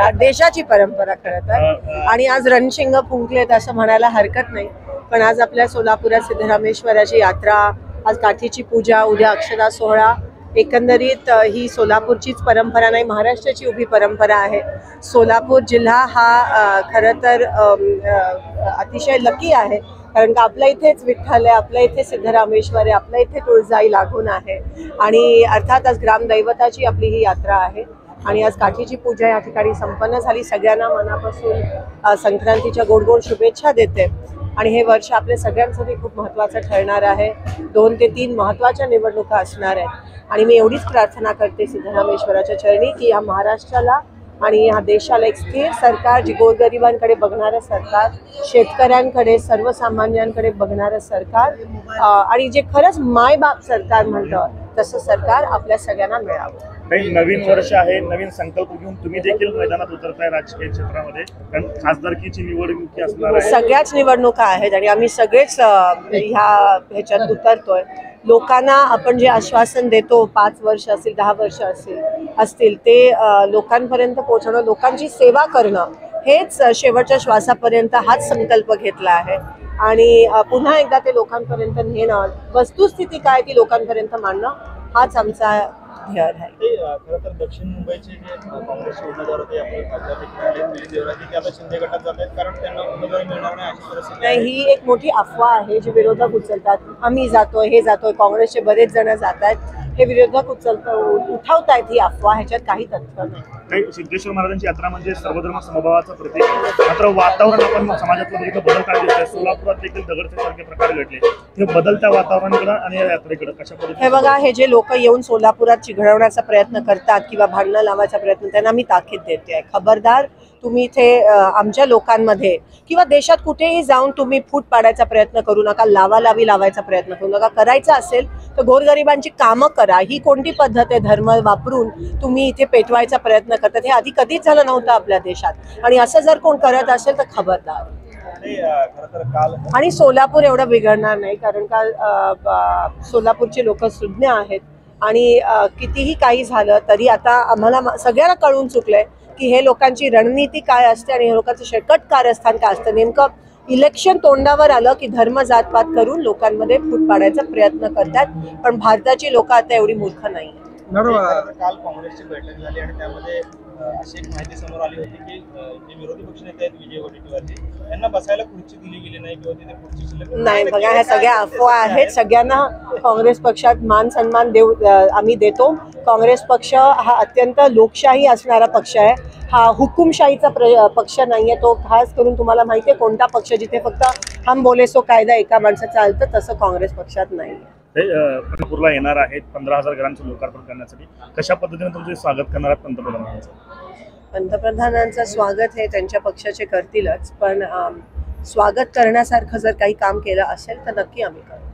परंपरा, देशाची परंपरा खरं तर. आणि आज रणशिंग फुंकलेत असं म्हणायला हरकत नाही. पण आज आपल्या सोलापुरात सिद्धरामेश्वराची यात्रा, आज काठीची पूजा, उद्या अक्षता सोहळा, एकंदरीत ही सोलापूरचीच परंपरा नाही, महाराष्ट्राची उभी परंपरा आहे. सोलापूर जिल्हा हा खरं तर अतिशय लकी आहे, कारण का आपल्या इथेच विठ्ठल आहे, आपल्या इथे सिद्धरामेश्वर आहे, आपल्या इथे तुळजाई लागून आहे. आणि अर्थात आज ग्रामदैवताची आपली ही यात्रा आहे. आणि आज काठीची पूजा या ठिकाणी संपन्न झाली. सगळ्यांना मनापासून संक्रांतीच्या गोड गोड शुभेच्छा देते. आणि हे वर्ष आपल्या सगळ्यांसाठी खूप महत्त्वाचं ठरणार आहे. 2 ते 3 महत्त्वाच्या निवडणुका असणार आहेत. आणि मी एवढीच प्रार्थना करते सिद्धरामेश्वराच्या चरणी की या महाराष्ट्राला आणि ह्या देशाला एक स्थिर सरकार, जी गोरगरिबांकडे बघणारं सरकार, शेतकऱ्यांकडे, सर्वसामान्यांकडे बघणारं सरकार, आणि जे खरंच मायबाप सरकार म्हणतं तसं सरकार आपल्या सगळ्यांना मिळावं. काही नवीन वर्ष आहे, नवीन संकल्प घेऊन तुम्ही देखील मैदानात उतरताय राजकीय क्षेत्रामध्ये, कारण खासदारकीची निवडणुकी असणार आहे. सगळ्याच निवडणुका आहेत आणि आम्ही सगळेच ह्याच्यात उतरतोय. लोकांना आपण जे आश्वासन देतो, 5 वर्ष असतील, 10 वर्ष असतील ते लोकांपर्यंत पोहोचवणं, लोकांची सेवा करणं, हेच शेवटच्या श्वासापर्यंत हाच संकल्प घेतला आहे. आणि पुन्हा एकदा ते लोकांपर्यंत नेणं, वस्तुस्थिती काय ती लोकांपर्यंत मांडणं, हाच आमचा ध्येय आहे. खरं तर दक्षिण मुंबईचे जे काँग्रेसचे उमेदवार होते, आपले खासदार ते आता शिंदे गटात जात आहेत, कारण त्यांना उमेदवारी मिळणार नाही अशी परिस्थिती नाही. ही एक मोठी अफवा आहे जी विरोधक उचलतात. आम्ही जातोय, हे जातोय, काँग्रेसचे बरेच जण जात आहेत, हे विरोधक उठवतायत ही अफवा. ह्याच्यात काही तथ्य नाही. सिद्धेश्वर महाराजांची यात्रा म्हणजे सर्वधर्म समभावाचं प्रतीक. मात्र वातावरण आपण समाजातलं बघितलं बदल काय दिसतोय. सोलापुरात देखील दगडफेकीसारखे प्रकार घडले. हे बदलत्या वातावरणाकडे आणि या यात्रेकडे कशा पद्धतीने? हे बघा, हे जे लोक येऊन सोलापुरात चिघळवण्याचा प्रयत्न करतात किंवा भांडणं लावायचा प्रयत्न, त्यांना मी ताकीद देते, खबरदार. तुम्ही इथे आमच्या लोकांमध्ये किंवा देशात कुठेही जाऊन तुम्ही फूट पाडायचा प्रयत्न करू नका, लावायचा प्रयत्न करू नका. करायचं असेल तर गोरगरिबांची कामं करा. ही कोणती पद्धत आहे? धर्म वापरून तुम्ही इथे पेटवायचा प्रयत्न करतात. हे आधी कधीच झालं नव्हतं आपल्या देशात. आणि असं जर कोण करत असेल तर खबरदार. आणि सोलापूर एवढं बिघडणार नाही, कारण का सोलापूरचे लोक सुज्ञ आहेत. आणि कितीही काही झालं तरी आता आम्हाला सगळ्यांना कळून चुकलंय की हे लोकांची रणनीती काय असते आणि हे लोकांचं शेकट कारस्थान काय असतं. नेमकं इलेक्शन तोंडावर आलं की धर्म जातपात करून लोकांमध्ये फूट पाडायचा प्रयत्न करतात. पण भारताची लोक आता एवढी मूर्ख नाही. काल काँग्रेसची बैठक झाली आणि त्यामध्ये अशी एक माहिती समोर आली होती की जे विरोधी पक्षनेते आहेत विजय वडेट्टीवारचे, त्यांना बसायला खुर्ची दिली गेली नाही किंवा तिथे खुर्ची शिल्लक नाही. बघा, ह्या सगळ्या अफवा आहेत. सगळ्यांना काँग्रेस पक्षात मान सन्मान आम्ही देतो. काँग्रेस पक्ष हा अत्यंत लोकशाही असणारा पक्ष आहे. हा हुकुमशाहीचा पक्ष नाहीये. तो खास करून तुम्हाला माहिती आहे कोणता पक्ष जिथे फक्त हम बोले सो कायदा एका माणसाचं चालतं, तसं काँग्रेस पक्षात नाही. पंढरपूरला येणार आहेत 15,000 घरांचं लोकार्पण करण्यासाठी. कशा पद्धतीने तुमचे स्वागत करणार आहेत पंतप्रधानांचं? पंतप्रधानांचं स्वागत हे त्यांच्या पक्षाचे करतीलच, पण स्वागत करण्यासारखं जर काही काम केलं असेल तर नक्की आम्ही करू.